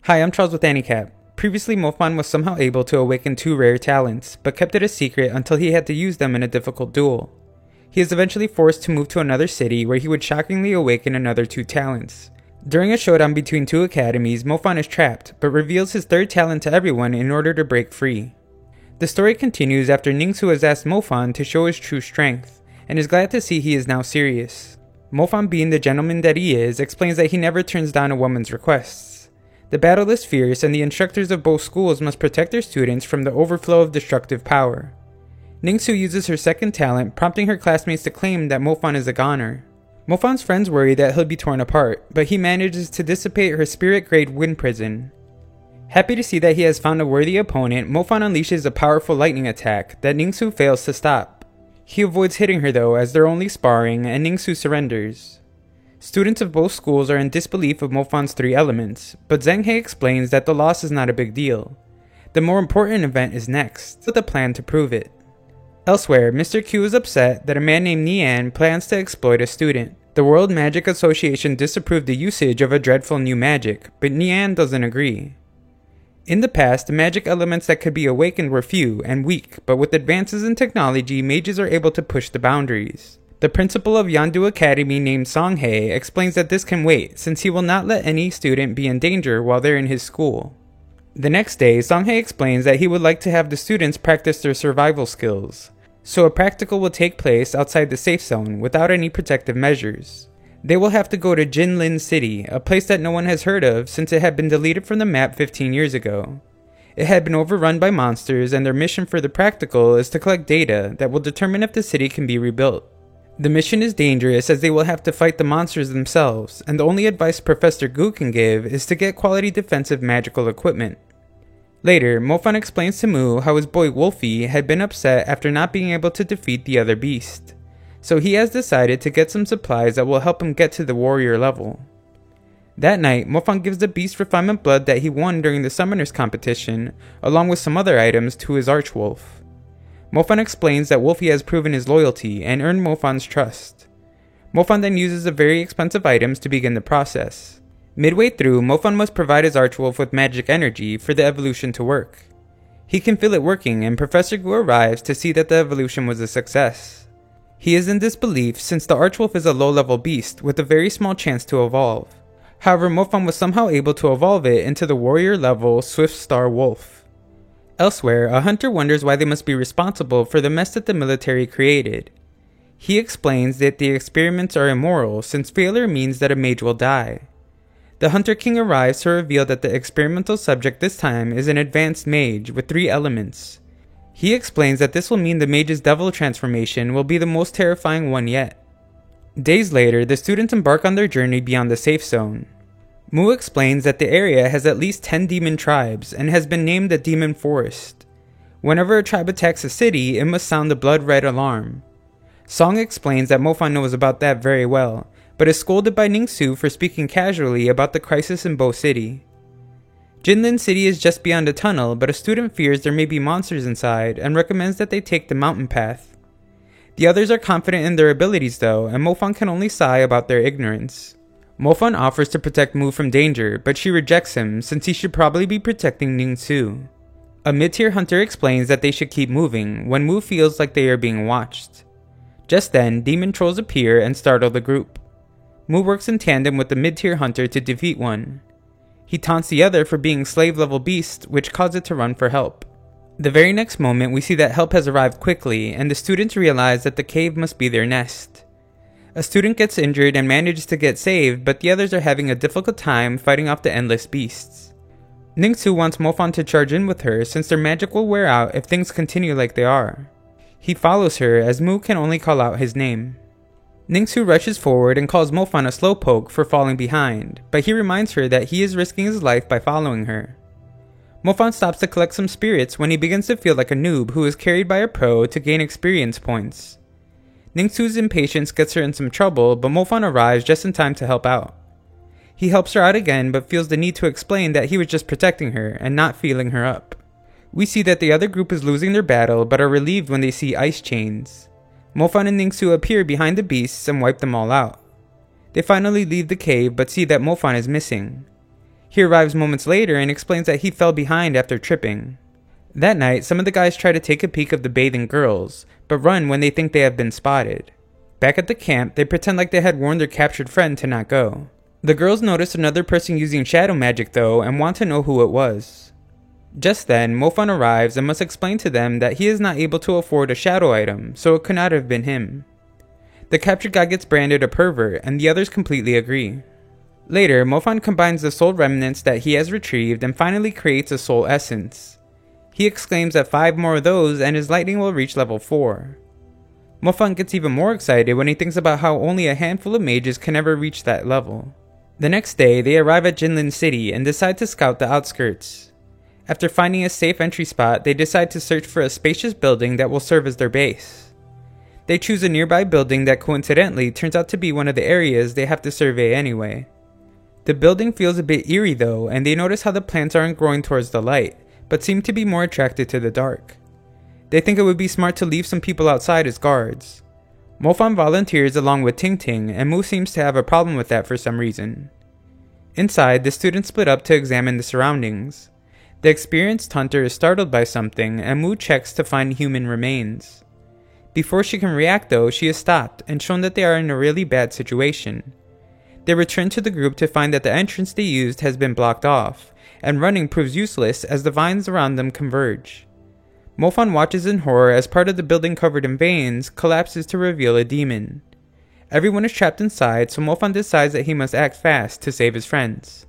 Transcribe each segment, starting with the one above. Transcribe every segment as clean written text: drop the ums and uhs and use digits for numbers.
Hi, I'm Charles with Anycap. Previously, Mofan was somehow able to awaken two rare talents, but kept it a secret until he had to use them in a difficult duel. He is eventually forced to move to another city where he would shockingly awaken another two talents. During a showdown between two academies, Mofan is trapped, but reveals his third talent to everyone in order to break free. The story continues after Ningsu has asked Mofan to show his true strength, and is glad to see he is now serious. Mofan, being the gentleman that he is, explains that he never turns down a woman's requests. The battle is fierce, and the instructors of both schools must protect their students from the overflow of destructive power. Ningsu uses her second talent, prompting her classmates to claim that Mofan is a goner. Mofan's friends worry that he'll be torn apart, but he manages to dissipate her spirit-grade wind prison. Happy to see that he has found a worthy opponent, Mofan unleashes a powerful lightning attack that Ningsu fails to stop. He avoids hitting her though, as they're only sparring, and Ningsu surrenders. Students of both schools are in disbelief of Mofan's three elements, but Zheng He explains that the loss is not a big deal. The more important event is next, with a plan to prove it. Elsewhere, Mr. Q is upset that a man named Nian plans to exploit a student. The World Magic Association disapproved the usage of a dreadful new magic, but Nian doesn't agree. In the past, the magic elements that could be awakened were few and weak, but with advances in technology, mages are able to push the boundaries. The principal of Yandu Academy named Song He explains that this can wait, since he will not let any student be in danger while they're in his school. The next day, Song He explains that he would like to have the students practice their survival skills, so a practical will take place outside the safe zone without any protective measures. They will have to go to Jinlin City, a place that no one has heard of since it had been deleted from the map 15 years ago. It had been overrun by monsters, and their mission for the practical is to collect data that will determine if the city can be rebuilt. The mission is dangerous as they will have to fight the monsters themselves, and the only advice Professor Gu can give is to get quality defensive magical equipment. Later, Mofan explains to Mu how his boy Wolfie had been upset after not being able to defeat the other beast, so he has decided to get some supplies that will help him get to the warrior level. That night, Mofan gives the beast refinement blood that he won during the summoners competition, along with some other items, to his archwolf. Mofan explains that Wolfie has proven his loyalty and earned Mofan's trust. Mofan then uses the very expensive items to begin the process. Midway through, Mofan must provide his archwolf with magic energy for the evolution to work. He can feel it working, and Professor Gu arrives to see that the evolution was a success. He is in disbelief since the archwolf is a low-level beast with a very small chance to evolve. However, Mofan was somehow able to evolve it into the warrior-level Swift Star Wolf. Elsewhere, a hunter wonders why they must be responsible for the mess that the military created. He explains that the experiments are immoral since failure means that a mage will die. The Hunter King arrives to reveal that the experimental subject this time is an advanced mage with 3 elements. He explains that this will mean the mage's devil transformation will be the most terrifying one yet. Days later, the students embark on their journey beyond the safe zone. Mu explains that the area has at least 10 demon tribes and has been named the Demon Forest. Whenever a tribe attacks a city, it must sound the blood red alarm. Song explains that Mofan knows about that very well, but is scolded by Ningsu for speaking casually about the crisis in Bo City. Jinlin City is just beyond a tunnel, but a student fears there may be monsters inside and recommends that they take the mountain path. The others are confident in their abilities though, and Mofan can only sigh about their ignorance. Mofan offers to protect Mu from danger, but she rejects him since he should probably be protecting Ningsu. A mid-tier hunter explains that they should keep moving when Mu feels like they are being watched. Just then, demon trolls appear and startle the group. Mu works in tandem with the mid-tier hunter to defeat one. He taunts the other for being slave-level beast, which causes it to run for help. The very next moment, we see that help has arrived quickly, and the students realize that the cave must be their nest. A student gets injured and manages to get saved, but the others are having a difficult time fighting off the endless beasts. Ningsu wants Mofan to charge in with her since their magic will wear out if things continue like they are. He follows her as Mu can only call out his name. Ningsu rushes forward and calls Mofan a slowpoke for falling behind, but he reminds her that he is risking his life by following her. Mofan stops to collect some spirits when he begins to feel like a noob who is carried by a pro to gain experience points. Ningsu's impatience gets her in some trouble, but Mofan arrives just in time to help out. He helps her out again but feels the need to explain that he was just protecting her and not feeling her up. We see that the other group is losing their battle but are relieved when they see ice chains. Mofan and Ningsu appear behind the beasts and wipe them all out. They finally leave the cave but see that Mofan is missing. He arrives moments later and explains that he fell behind after tripping. That night, some of the guys try to take a peek of the bathing girls, but run when they think they have been spotted. Back at the camp, they pretend like they had warned their captured friend to not go. The girls notice another person using shadow magic though and want to know who it was. Just then, Mofan arrives and must explain to them that he is not able to afford a shadow item, so it could not have been him. The captured guy gets branded a pervert, and the others completely agree. Later, Mofan combines the soul remnants that he has retrieved and finally creates a soul essence. He exclaims that 5 more of those and his lightning will reach level 4. Mofan gets even more excited when he thinks about how only a handful of mages can ever reach that level. The next day, they arrive at Jinlin City and decide to scout the outskirts. After finding a safe entry spot, they decide to search for a spacious building that will serve as their base. They choose a nearby building that coincidentally turns out to be one of the areas they have to survey anyway. The building feels a bit eerie though, and they notice how the plants aren't growing towards the light, but seem to be more attracted to the dark. They think it would be smart to leave some people outside as guards. Mofan volunteers along with Ting Ting, and Mu seems to have a problem with that for some reason. Inside, the students split up to examine the surroundings. The experienced hunter is startled by something, and Mu checks to find human remains. Before she can react though, she is stopped and shown that they are in a really bad situation. They return to the group to find that the entrance they used has been blocked off, and running proves useless as the vines around them converge. Mofan watches in horror as part of the building covered in veins collapses to reveal a demon. Everyone is trapped inside, so Mofan decides that he must act fast to save his friends.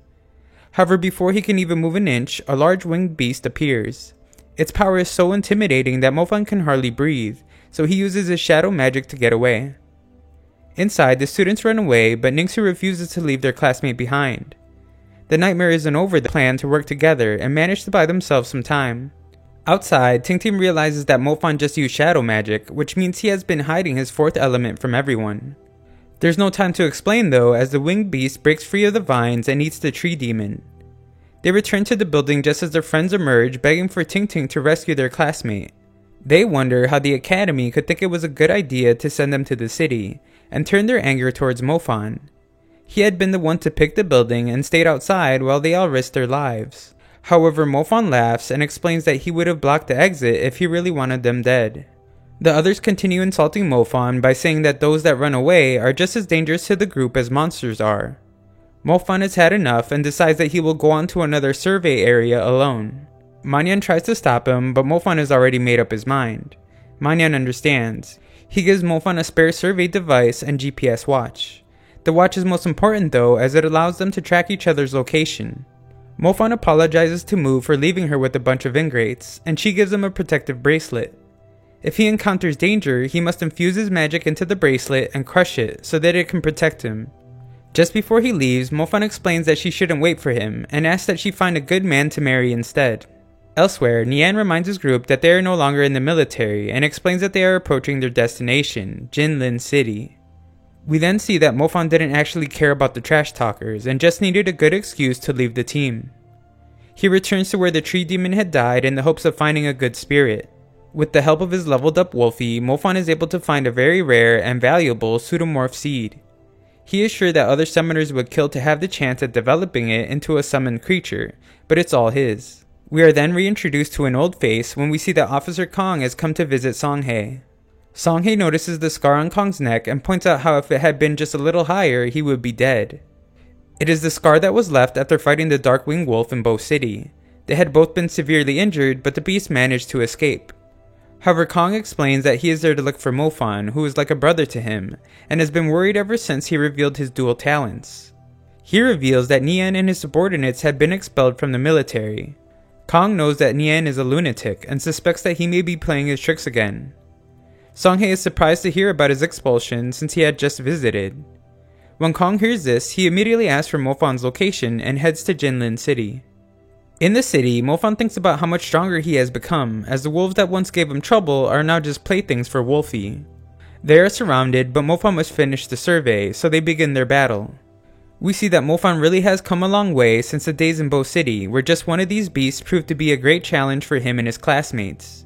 However, before he can even move an inch, a large winged beast appears. Its power is so intimidating that Mofan can hardly breathe, so he uses his shadow magic to get away. Inside, the students run away, but Ningsu refuses to leave their classmate behind. The nightmare isn't over. They plan to work together and manage to buy themselves some time. Outside, Ting Ting realizes that Mofan just used shadow magic, which means he has been hiding his 4th element from everyone. There's no time to explain though, as the winged beast breaks free of the vines and eats the tree demon. They return to the building just as their friends emerge, begging for Ting Ting to rescue their classmate. They wonder how the academy could think it was a good idea to send them to the city, and turn their anger towards Mofan. He had been the one to pick the building and stayed outside while they all risked their lives. However, Mofan laughs and explains that he would have blocked the exit if he really wanted them dead. The others continue insulting Mofan by saying that those that run away are just as dangerous to the group as monsters are. Mofan has had enough and decides that he will go on to another survey area alone. Manyan tries to stop him, but Mofan has already made up his mind. Manyan understands. He gives Mofan a spare survey device and GPS watch. The watch is most important though, as it allows them to track each other's location. Mofan apologizes to Mu for leaving her with a bunch of ingrates, and she gives him a protective bracelet. If he encounters danger, he must infuse his magic into the bracelet and crush it so that it can protect him. Just before he leaves, Mofan explains that she shouldn't wait for him, and asks that she find a good man to marry instead. Elsewhere, Nian reminds his group that they are no longer in the military, and explains that they are approaching their destination, Jinlin City. We then see that Mofan didn't actually care about the trash talkers, and just needed a good excuse to leave the team. He returns to where the tree demon had died in the hopes of finding a good spirit. With the help of his leveled up Wolfie, Mofan is able to find a very rare and valuable pseudomorph seed. He is sure that other summoners would kill to have the chance at developing it into a summoned creature, but it's all his. We are then reintroduced to an old face when we see that Officer Kong has come to visit Songhai. Songhai notices the scar on Kong's neck and points out how if it had been just a little higher, he would be dead. It is the scar that was left after fighting the Darkwing Wolf in Bo City. They had both been severely injured, but the beast managed to escape. However, Kong explains that he is there to look for Mofan, who is like a brother to him, and has been worried ever since he revealed his dual talents. He reveals that Nian and his subordinates had been expelled from the military. Kong knows that Nian is a lunatic and suspects that he may be playing his tricks again. Songhai is surprised to hear about his expulsion since he had just visited. When Kong hears this, he immediately asks for Mofan's location and heads to Jinlin City. In the city, Mofan thinks about how much stronger he has become, as the wolves that once gave him trouble are now just playthings for Wolfie. They are surrounded, but Mofan must finish the survey, so they begin their battle. We see that Mofan really has come a long way since the days in Bo City, where just one of these beasts proved to be a great challenge for him and his classmates.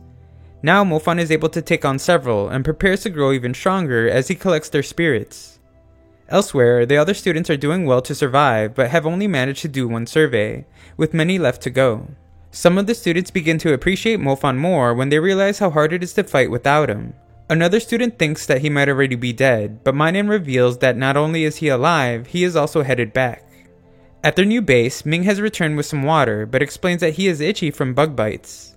Now Mofan is able to take on several, and prepares to grow even stronger as he collects their spirits. Elsewhere, the other students are doing well to survive, but have only managed to do one survey, with many left to go. Some of the students begin to appreciate Mofan more when they realize how hard it is to fight without him. Another student thinks that he might already be dead, but Minun reveals that not only is he alive, he is also headed back. At their new base, Ming has returned with some water, but explains that he is itchy from bug bites.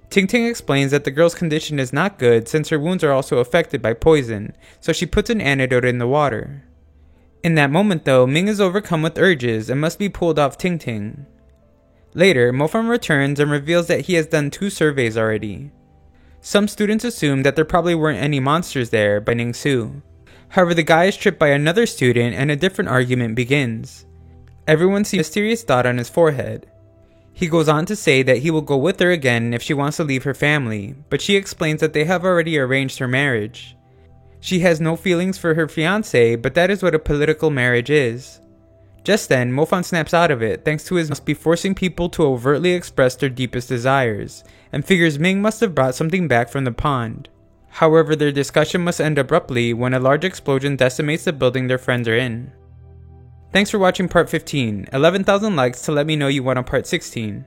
Ting Ting explains that the girl's condition is not good since her wounds are also affected by poison, so she puts an antidote in the water. In that moment though, Ming is overcome with urges and must be pulled off Ting Ting. Later, Mofan returns and reveals that he has done 2 surveys already. Some students assume that there probably weren't any monsters there by Ning-Su. However, the guy is tripped by another student and a different argument begins. Everyone sees a mysterious dot on his forehead. He goes on to say that he will go with her again if she wants to leave her family, but she explains that they have already arranged her marriage. She has no feelings for her fiancé, but that is what a political marriage is. Just then, Mofan snaps out of it thanks to his must be forcing people to overtly express their deepest desires, and figures Ming must have brought something back from the pond. However, their discussion must end abruptly when a large explosion decimates the building their friends are in. Thanks for watching part 15, 11,000 likes to let me know you want a part 16.